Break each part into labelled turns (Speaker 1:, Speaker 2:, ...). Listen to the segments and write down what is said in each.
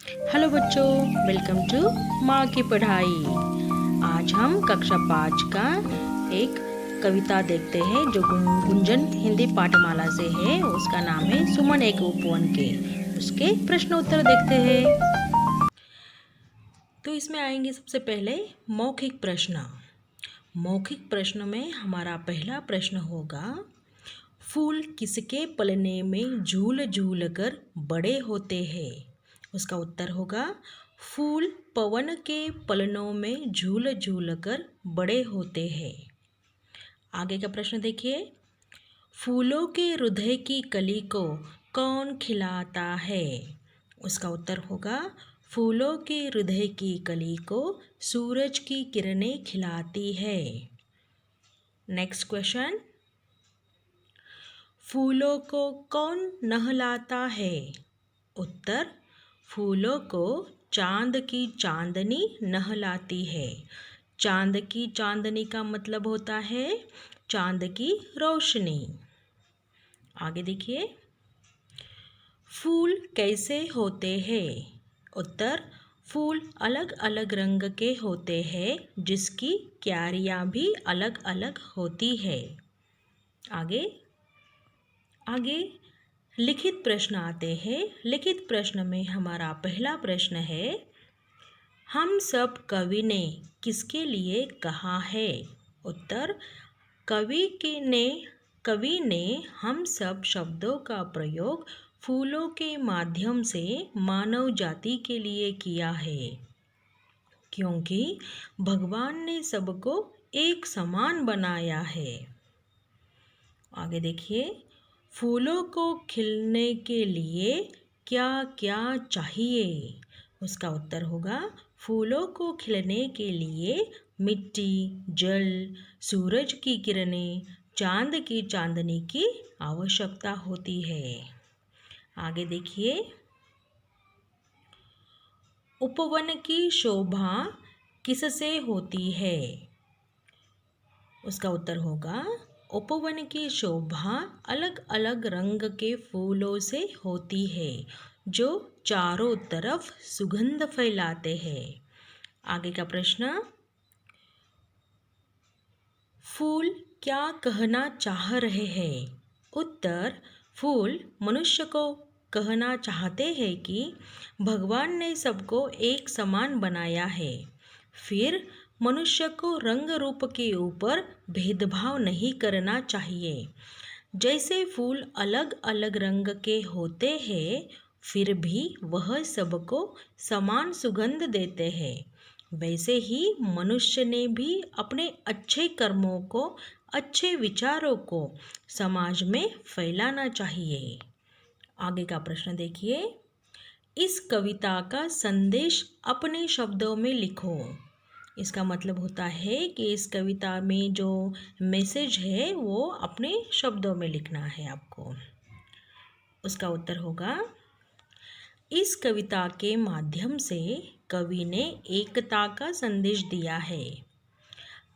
Speaker 1: Hello बच्चों, welcome to माँ की पढ़ाई। आज हम कक्षा 5 का एक कविता देखते हैं जो गुंजन हिंदी पाठमाला से है। उसका नाम है सुमन एक उपवन के। उसके प्रश्न उत्तर देखते हैं। तो इसमें आएंगे सबसे पहले मौखिक प्रश्न। मौखिक प्रश्न में हमारा पहला प्रश्न होगा, फूल किसके पलने में झूल झूल कर बड़े होते हैं? उसका उत्तर होगा, फूल पवन के पलनों में झूल झूल कर बड़े होते हैं। आगे का प्रश्न देखिए, फूलों के हृदय की कली को कौन खिलाता है? उसका उत्तर होगा, फूलों के हृदय की कली को सूरज की किरणें खिलाती है। नेक्स्ट क्वेश्चन, फूलों को कौन नहलाता है? उत्तर, फूलों को चांद की चांदनी नहलाती है। चांद की चांदनी का मतलब होता है चांद की रोशनी। आगे देखिए, फूल कैसे होते हैं? उत्तर, फूल अलग अलग रंग के होते हैं जिसकी क्यारियाँ भी अलग अलग होती है। आगे लिखित प्रश्न आते हैं। लिखित प्रश्न में हमारा पहला प्रश्न है, हम सब कवि ने किसके लिए कहा है? उत्तर, कवि ने हम सब शब्दों का प्रयोग फूलों के माध्यम से मानव जाति के लिए किया है, क्योंकि भगवान ने सबको एक समान बनाया है। आगे देखिए, फूलों को खिलने के लिए क्या क्या चाहिए? उसका उत्तर होगा, फूलों को खिलने के लिए मिट्टी, जल, सूरज की किरणें, चांद की चांदनी की आवश्यकता होती है। आगे देखिए, उपवन की शोभा किससे होती है? उसका उत्तर होगा, उपवन की शोभा अलग अलग रंग के फूलों से होती है जो चारों तरफ सुगंध फैलाते हैं। आगे का प्रश्न, फूल क्या कहना चाह रहे हैं? उत्तर, फूल मनुष्य को कहना चाहते हैं कि भगवान ने सबको एक समान बनाया है, फिर मनुष्य को रंग रूप के ऊपर भेदभाव नहीं करना चाहिए। जैसे फूल अलग अलग रंग के होते हैं, फिर भी वह सबको समान सुगंध देते हैं, वैसे ही मनुष्य ने भी अपने अच्छे कर्मों को, अच्छे विचारों को समाज में फैलाना चाहिए। आगे का प्रश्न देखिए, इस कविता का संदेश अपने शब्दों में लिखो। इसका मतलब होता है कि इस कविता में जो मैसेज है वो अपने शब्दों में लिखना है आपको। उसका उत्तर होगा, इस कविता के माध्यम से कवि ने एकता का संदेश दिया है।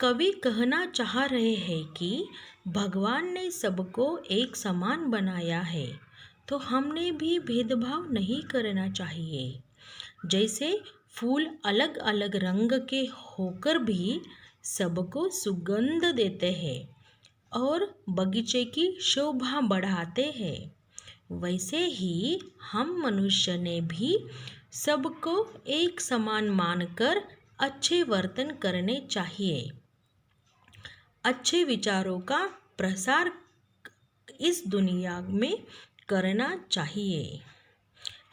Speaker 1: कवि कहना चाह रहे हैं कि भगवान ने सबको एक समान बनाया है, तो हमने भी भेदभाव नहीं करना चाहिए। जैसे फूल अलग अलग रंग के होकर भी सबको सुगंध देते हैं और बगीचे की शोभा बढ़ाते हैं, वैसे ही हम मनुष्य ने भी सबको एक समान मानकर अच्छे वर्तन करने चाहिए। अच्छे विचारों का प्रसार इस दुनिया में करना चाहिए।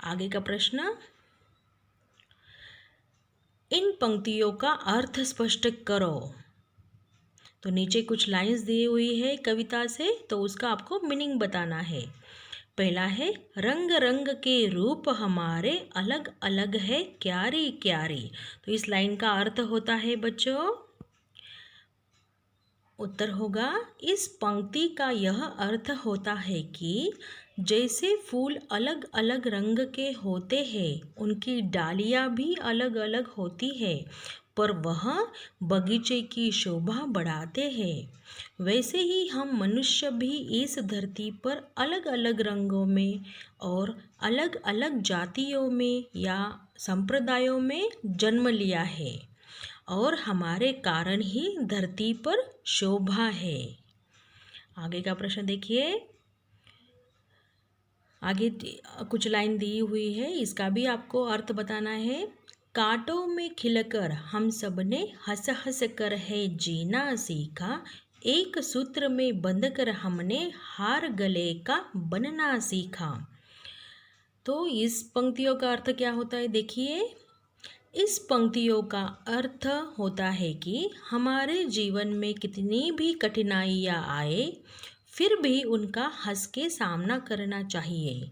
Speaker 1: आगे का प्रश्न, इन पंक्तियों का अर्थ स्पष्ट करो। तो नीचे कुछ लाइंस दी हुई है कविता से, तो उसका आपको मीनिंग बताना है। पहला है, रंग रंग के रूप हमारे अलग अलग है क्यारी क्यारी। तो इस लाइन का अर्थ होता है बच्चों, उत्तर होगा, इस पंक्ति का यह अर्थ होता है कि जैसे फूल अलग अलग रंग के होते हैं, उनकी डालियाँ भी अलग अलग होती है, पर वह बगीचे की शोभा बढ़ाते हैं। वैसे ही हम मनुष्य भी इस धरती पर अलग अलग रंगों में और अलग अलग जातियों में या संप्रदायों में जन्म लिया है और हमारे कारण ही धरती पर शोभा है। आगे का प्रश्न देखिए। आगे कुछ लाइन दी हुई है, इसका भी आपको अर्थ बताना है। कांटों में खिलकर हम सब ने हंस हंस कर है जीना सीखा, एक सूत्र में बंध कर हमने हार गले का बनना सीखा। तो इस पंक्तियों का अर्थ क्या होता है देखिए। इस पंक्तियों का अर्थ होता है कि हमारे जीवन में कितनी भी कठिनाइयाँ आए फिर भी उनका हंस के सामना करना चाहिए।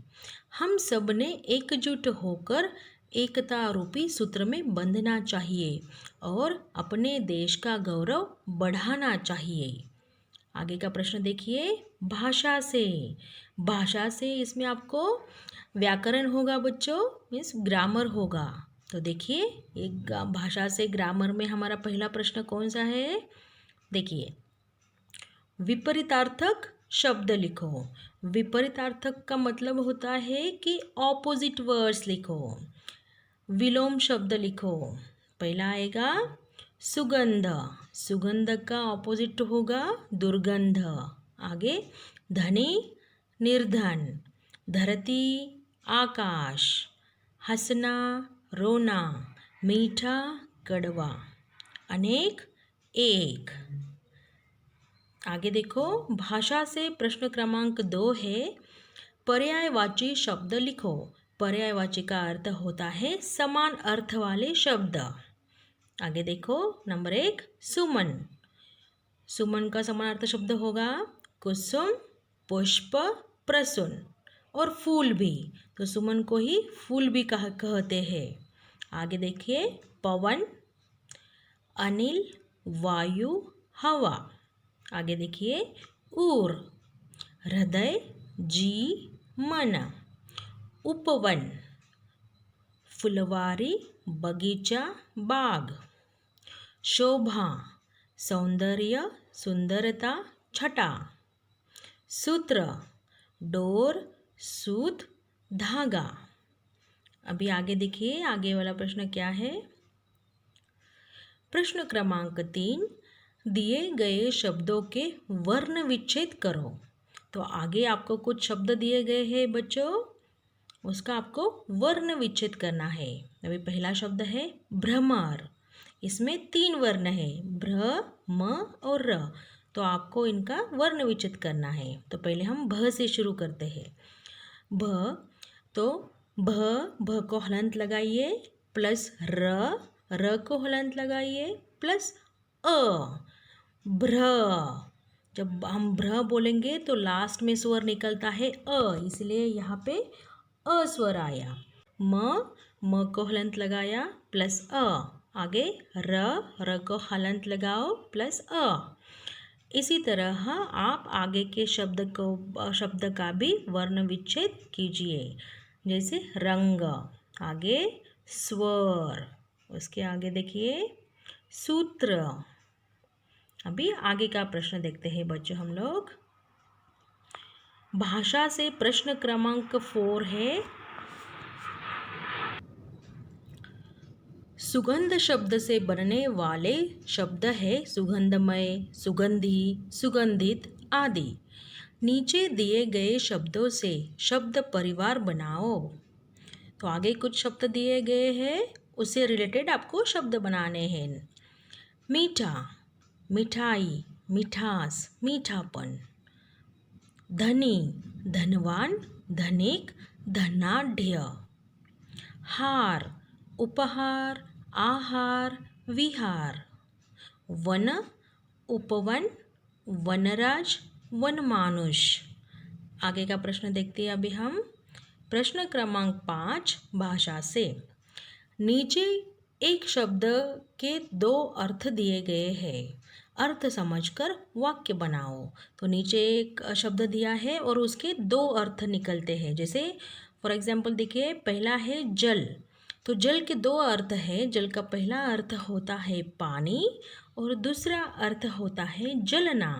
Speaker 1: हम सब ने एकजुट होकर एकता रूपी सूत्र में बंधना चाहिए और अपने देश का गौरव बढ़ाना चाहिए। आगे का प्रश्न देखिए। भाषा से, भाषा से इसमें आपको व्याकरण होगा बच्चों, मीन्स ग्रामर होगा। तो देखिए एक भाषा से ग्रामर में हमारा पहला प्रश्न कौन सा है, देखिए। विपरीतार्थक शब्द लिखो। विपरीतार्थक का मतलब होता है कि ऑपोजिट वर्ड्स लिखो। विलोम शब्द लिखो। पहला आएगा सुगंध, सुगंध का ऑपोजिट होगा दुर्गंध। आगे धनी निर्धन, धरती आकाश, हंसना रोना, मीठा कड़वा, अनेक एक। आगे देखो, भाषा से प्रश्न क्रमांक 2 है, पर्यायवाची शब्द लिखो। पर्यायवाची का अर्थ होता है समान अर्थ वाले शब्द। आगे देखो, नंबर 1 सुमन। सुमन का समान अर्थ शब्द होगा कुसुम, पुष्प, प्रसून और फूल भी। तो सुमन को ही फूल भी कहते हैं। आगे देखिए, पवन, अनिल, वायु, हवा। आगे देखिए, ऊर, हृदय, जी, मन। उपवन, फुलवारी, बगीचा, बाग। शोभा, सौंदर्य, सुंदरता, छटा। सूत्र, डोर, सूत, धागा। अभी आगे देखिए, आगे वाला प्रश्न क्या है। प्रश्न क्रमांक 3, दिए गए शब्दों के वर्ण विच्छेद करो। तो आगे आपको कुछ शब्द दिए गए हैं बच्चों, उसका आपको वर्ण विच्छेद करना है। अभी पहला शब्द है भ्रमर। इसमें 3 वर्ण है, भ्र, म और र। तो आपको इनका वर्ण विच्छेद करना है। तो पहले हम भ से शुरू करते हैं। भ, तो भ को हलंत लगाइए प्लस र को हलंत लगाइए प्लस अ, भ्र। जब हम भ्र बोलेंगे तो लास्ट में स्वर निकलता है अ, इसलिए यहाँ पे अ स्वर आया। म को हलंत लगाया प्लस अ। आगे र को हलंत लगाओ प्लस अ। इसी तरह आप आगे के शब्द का भी वर्ण विच्छेद कीजिए। जैसे रंग, आगे स्वर, उसके आगे देखिए सूत्र। अभी आगे का प्रश्न देखते हैं बच्चों हम लोग। भाषा से प्रश्न क्रमांक 4 है, सुगंध शब्द से बनने वाले शब्द है सुगंधमय, सुगंधी, सुगंधित आदि। नीचे दिए गए शब्दों से शब्द परिवार बनाओ। तो आगे कुछ शब्द दिए गए हैं, उससे रिलेटेड आपको शब्द बनाने हैं। मीठा, मिठाई, मिठास, मीठापन। धनी, धनवान, धनिक, धनाढ्य। हार, उपहार, आहार, विहार। वन, उपवन, वनराज, वनमानुष। आगे का प्रश्न देखते हैं अभी हम। प्रश्न क्रमांक 5, भाषा से। नीचे एक शब्द के 2 अर्थ दिए गए हैं, अर्थ समझकर वाक्य बनाओ। तो नीचे एक शब्द दिया है और उसके 2 अर्थ निकलते हैं। जैसे फॉर एग्जाम्पल देखिए, पहला है जल। तो जल के दो अर्थ है। जल का पहला अर्थ होता है पानी और दूसरा अर्थ होता है जलना।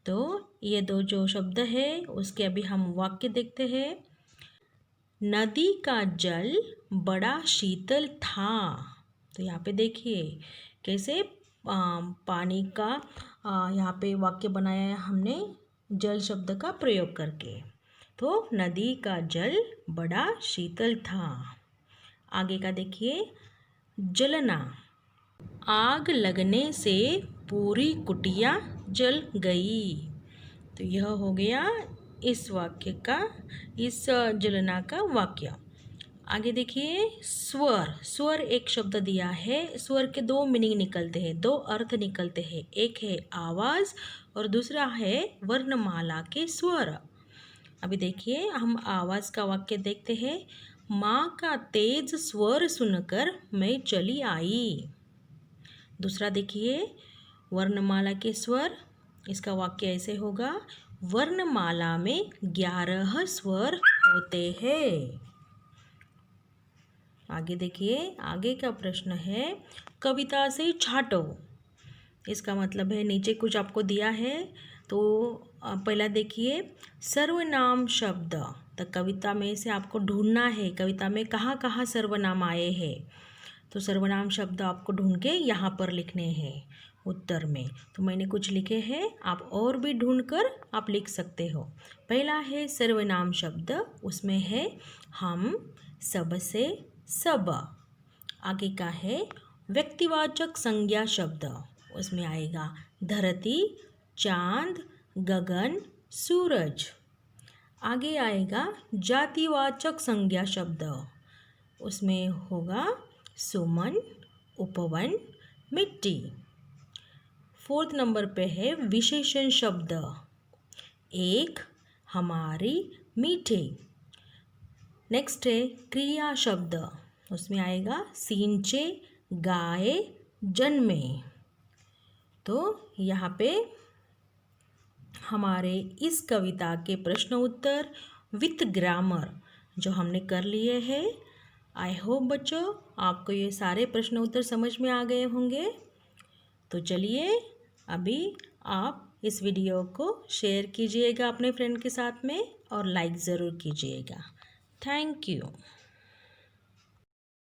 Speaker 1: तो ये दो जो शब्द है उसके अभी हम वाक्य देखते हैं। नदी का जल बड़ा शीतल था। तो यहाँ पे देखिए कैसे पानी का यहाँ पे वाक्य बनाया है हमने जल शब्द का प्रयोग करके। तो नदी का जल बड़ा शीतल था। आगे का देखिए, जलना, आग लगने से पूरी कुटिया जल गई। तो यह हो गया इस वाक्य का, इस जलना का वाक्य। आगे देखिए, स्वर। स्वर एक शब्द दिया है। स्वर के दो मीनिंग निकलते हैं, दो अर्थ निकलते हैं। एक है आवाज़ और दूसरा है वर्णमाला के स्वर। अभी देखिए हम आवाज़ का वाक्य देखते हैं। माँ का तेज स्वर सुनकर मैं चली आई। दूसरा देखिए, वर्णमाला के स्वर। इसका वाक्य ऐसे होगा, वर्णमाला में 11 स्वर होते हैं। आगे देखिए, आगे का प्रश्न है, कविता से छाटो। इसका मतलब है नीचे कुछ आपको दिया है तो पहला देखिए, सर्वनाम शब्द। तो कविता में से आपको ढूंढना है कविता में कहाँ कहाँ सर्वनाम आए हैं। तो सर्वनाम शब्द आपको ढूंढ के यहाँ पर लिखने हैं उत्तर में। तो मैंने कुछ लिखे हैं, आप और भी ढूंढकर आप लिख सकते हो। पहला है सर्वनाम शब्द, उसमें है हम, सबसे, सब। आगे का है व्यक्तिवाचक संज्ञा शब्द, उसमें आएगा धरती, चांद, गगन, सूरज। आगे आएगा जातिवाचक संज्ञा शब्द, उसमें होगा सुमन, उपवन, मिट्टी। 4th नंबर पे है विशेषण शब्द, एक, हमारी, मीठे। नेक्स्ट है क्रिया शब्द, उसमें आएगा सींचे, गाए, जन्मे। तो यहाँ पे हमारे इस कविता के प्रश्न उत्तर विथ ग्रामर जो हमने कर लिए हैं। आई होप बच्चों आपको ये सारे प्रश्न उत्तर समझ में आ गए होंगे। तो चलिए अभी आप इस वीडियो को शेयर कीजिएगा अपने फ्रेंड के साथ में और लाइक ज़रूर कीजिएगा। Thank you.